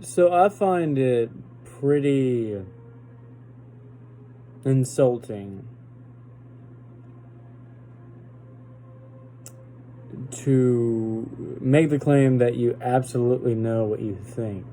So I find it pretty insulting to make the claim that you absolutely know what you think.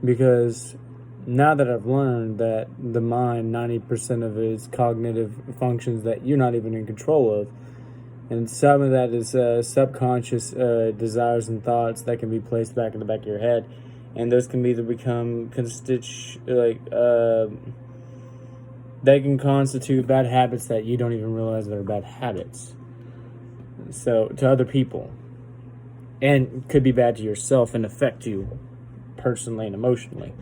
Because now that I've learned that the mind, 90% of it is cognitive functions that you're not even in control of. And some of that is subconscious desires and thoughts that can be placed back in the back of your head. And those can either become they can constitute bad habits that you don't even realize they're bad habits. So to other people, and could be bad to yourself and affect you personally and emotionally.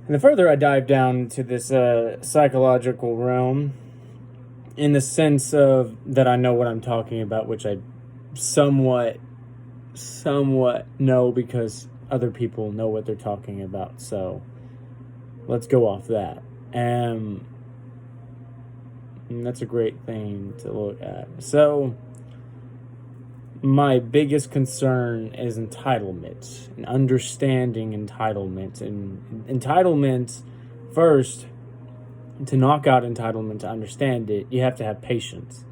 And the further I dive down into this psychological realm, in the sense of that I know what I'm talking about, which I somewhat know because other people know what they're talking about. So let's go off that. And that's a great thing to look at. So my biggest concern is entitlement and understanding entitlement. And entitlement, first, to knock out entitlement, to understand it, you have to have patience.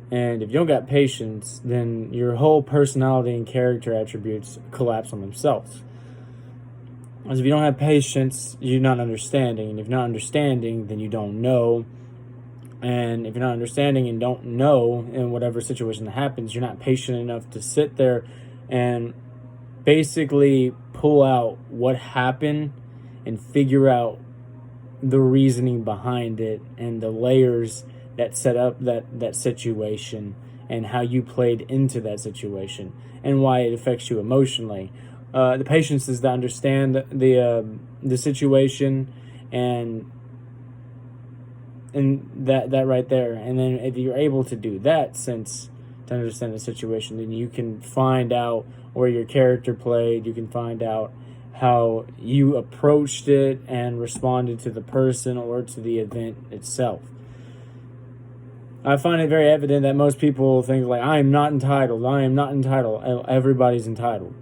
And if you don't got patience, then your whole personality and character attributes collapse on themselves. Because if you don't have patience, you're not understanding. And if you're not understanding, then you don't know. And if you're not understanding and don't know in whatever situation that happens, you're not patient enough to sit there and basically pull out what happened and figure out the reasoning behind it and the layers that set up that situation and how you played into that situation and why it affects you emotionally. The patience is to understand the situation and that right there. And then if you're able to do that, since to understand the situation, then you can find out where your character played. You can find out how you approached it and responded to the person or to the event itself. I find it very evident that most people think like, I am not entitled. I am not entitled. Everybody's entitled.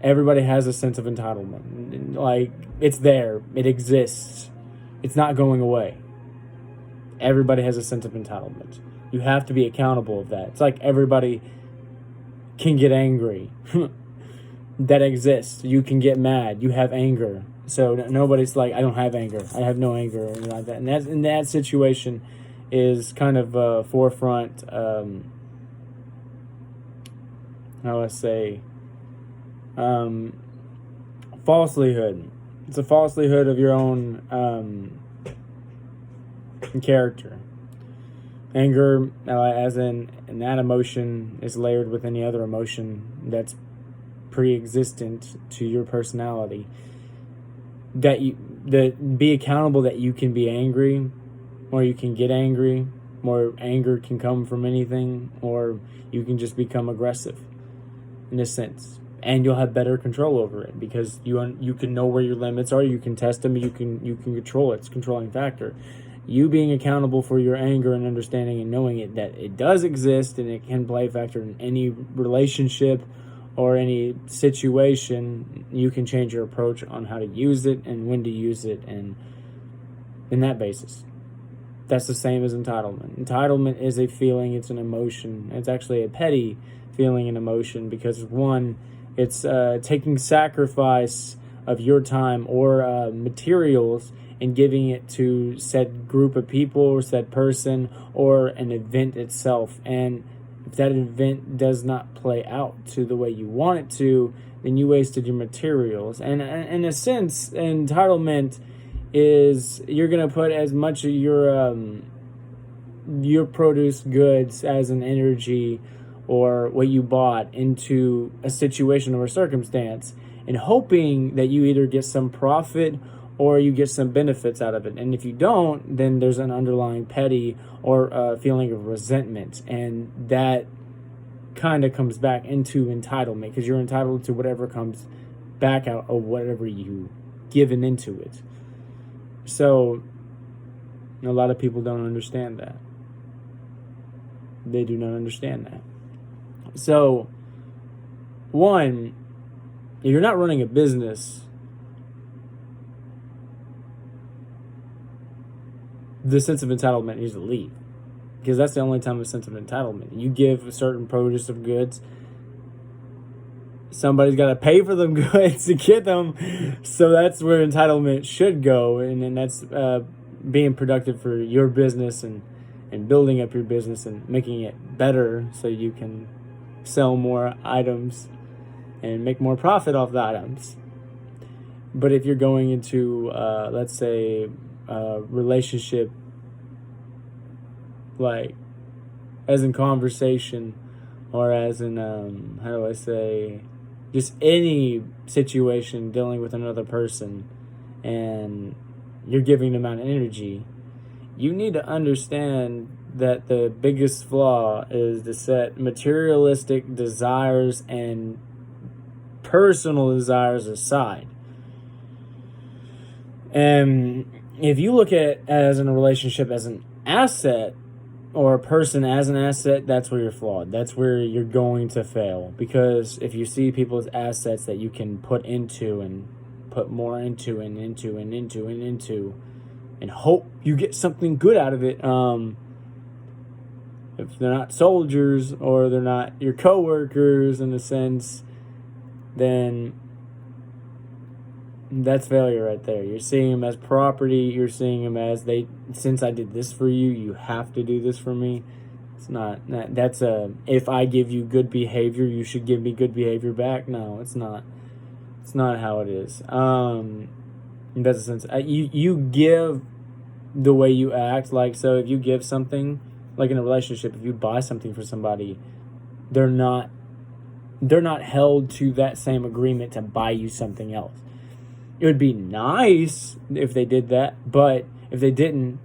Everybody has a sense of entitlement. Like, it's there. It exists. It's not going away. Everybody has a sense of entitlement. You have to be accountable of that. It's like everybody can get angry. That exists. You can get mad. You have anger. So nobody's like, I don't have anger. I have no anger or anything like that. And that situation is kind of forefront. How do I say? Falselyhood. It's a falselyhood of your own character. Anger, as in, and that emotion is layered with any other emotion that's pre-existent to your personality. Be accountable that you can be angry, or you can get angry, or anger can come from anything, or you can just become aggressive, in a sense, and you'll have better control over it because you can know where your limits are. You can test them. You can control it. It's a controlling factor. You being accountable for your anger and understanding and knowing it that it does exist and it can play a factor in any relationship or any situation, you can change your approach on how to use it and when to use it, and in that basis. That's the same as entitlement. Entitlement is a feeling, it's an emotion. It's actually a petty feeling and emotion because, one, it's taking sacrifice of your time or materials and giving it to said group of people or said person or an event itself. And if that event does not play out to the way you want it to, then you wasted your materials. And in a sense, entitlement is you're going to put as much of your produced goods as an energy or what you bought into a situation or a circumstance and hoping that you either get some profit or you get some benefits out of it. And if you don't, then there's an underlying petty or feeling of resentment. And that kind of comes back into entitlement because you're entitled to whatever comes back out of whatever you given into it. So a lot of people don't understand that. They do not understand that. So, one, if you're not running a business, the sense of entitlement needs to leave, because that's the only time a sense of entitlement. You give a certain produce of goods, somebody's got to pay for them goods to get them, so that's where entitlement should go, and that's being productive for your business and building up your business and making it better so you can sell more items and make more profit off the items. But if you're going into, let's say, a relationship, like as in conversation, or as in, how do I say, just any situation dealing with another person, and you're giving them out energy, you need to understand that the biggest flaw is to set materialistic desires and personal desires aside. And if you look at as in a relationship as an asset, or a person as an asset, that's where you're flawed. That's where you're going to fail. Because if you see people as assets that you can put into and put more into and into and into and into, and hope you get something good out of it, if they're not soldiers or they're not your coworkers in a sense, then that's failure right there. You're seeing them as property. You're seeing them as since I did this for you, you have to do this for me. It's not that's if I give you good behavior, you should give me good behavior back. No, it's not. It's not how it is. In that sense, you give the way you act. Like, so if you give something, like in a relationship, if you buy something for somebody, they're not held to that same agreement to buy you something else. It would be nice if they did that, but if they didn't,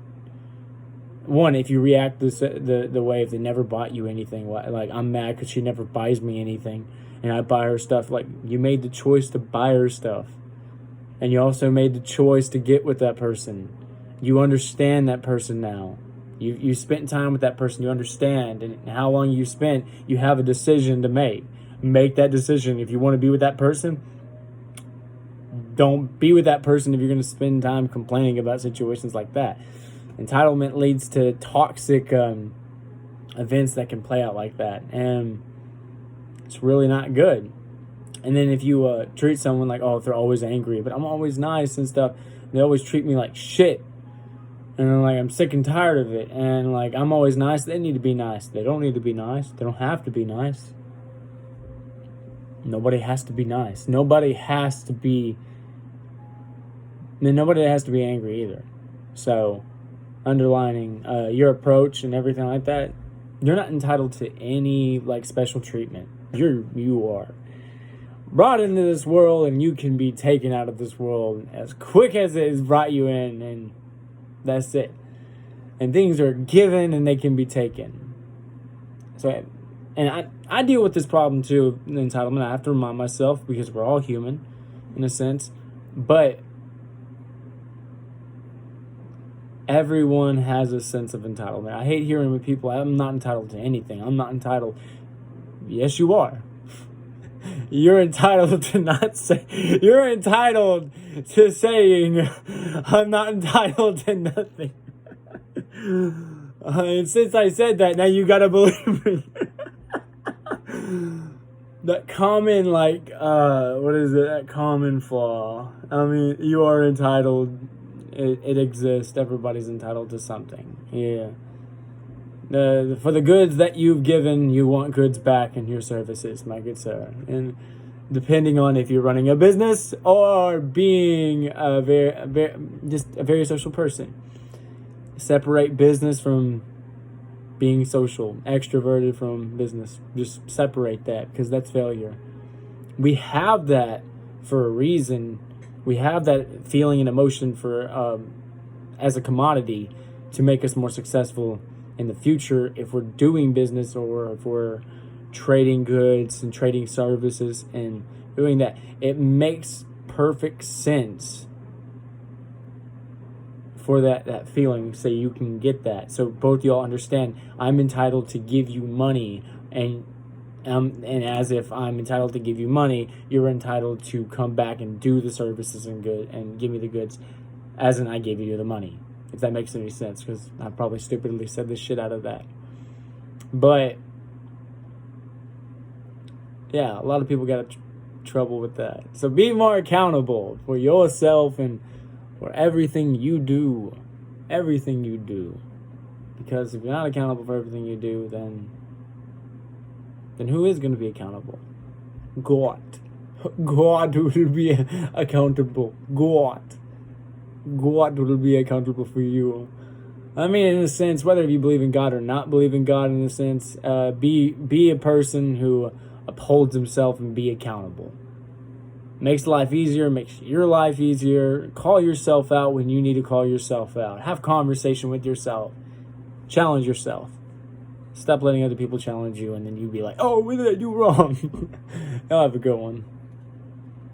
one, if you react the way, if they never bought you anything, like I'm mad because she never buys me anything, and I buy her stuff, like you made the choice to buy her stuff, and you also made the choice to get with that person. You understand that person now. You spent time with that person. You understand, and how long you spent. You have a decision to make. Make that decision. If you want to be with that person, don't be with that person if you're going to spend time complaining about situations like that. Entitlement leads to toxic events that can play out like that, and it's really not good. And then if you treat someone like, oh, if they're always angry, but I'm always nice and stuff, they always treat me like shit, and I'm sick and tired of it, and like I'm always nice, they need to be nice. They don't need to be nice. They don't have to be nice. Nobody has to be nice. Nobody has to be angry either. So, underlining your approach and everything like that, you're not entitled to any like special treatment. You are brought into this world, and you can be taken out of this world as quick as it has brought you in, and that's it. And things are given and they can be taken. So, and I deal with this problem too, entitlement. I have to remind myself, because we're all human in a sense, but everyone has a sense of entitlement. I hate hearing with people, I'm not entitled to anything. I'm not entitled. Yes, you are. You're entitled to not say. You're entitled to saying, I'm not entitled to nothing. And since I said that, now you gotta believe me. That common, that common flaw. I mean, you are entitled. It exists. Everybody's entitled to something. Yeah. For the goods that you've given, you want goods back in your services, my good sir. And depending on if you're running a business or being a very social person, separate business from being social, extroverted from business. Just separate that, because that's failure. We have that for a reason. We have that feeling and emotion for as a commodity to make us more successful in the future if we're doing business, or if we're trading goods and trading services and doing that. It makes perfect sense for that feeling, so you can get that. So both y'all understand, I'm entitled to give you money, and And as if I'm entitled to give you money, you're entitled to come back and do the services and give me the goods, as in I gave you the money. If that makes any sense, because I probably stupidly said the shit out of that. But yeah, a lot of people got trouble with that. So be more accountable for yourself and for everything you do. Everything you do. Because if you're not accountable for everything you do, then who is going to be accountable? God. God will be accountable. God will be accountable for you. I mean, in a sense, whether you believe in God or not believe in God, in a sense, be a person who upholds himself and be accountable. Makes life easier, makes your life easier. Call yourself out when you need to call yourself out. Have conversation with yourself. Challenge yourself. Stop letting other people challenge you, and then you be like, oh, what did I do wrong? Y'all have a good one.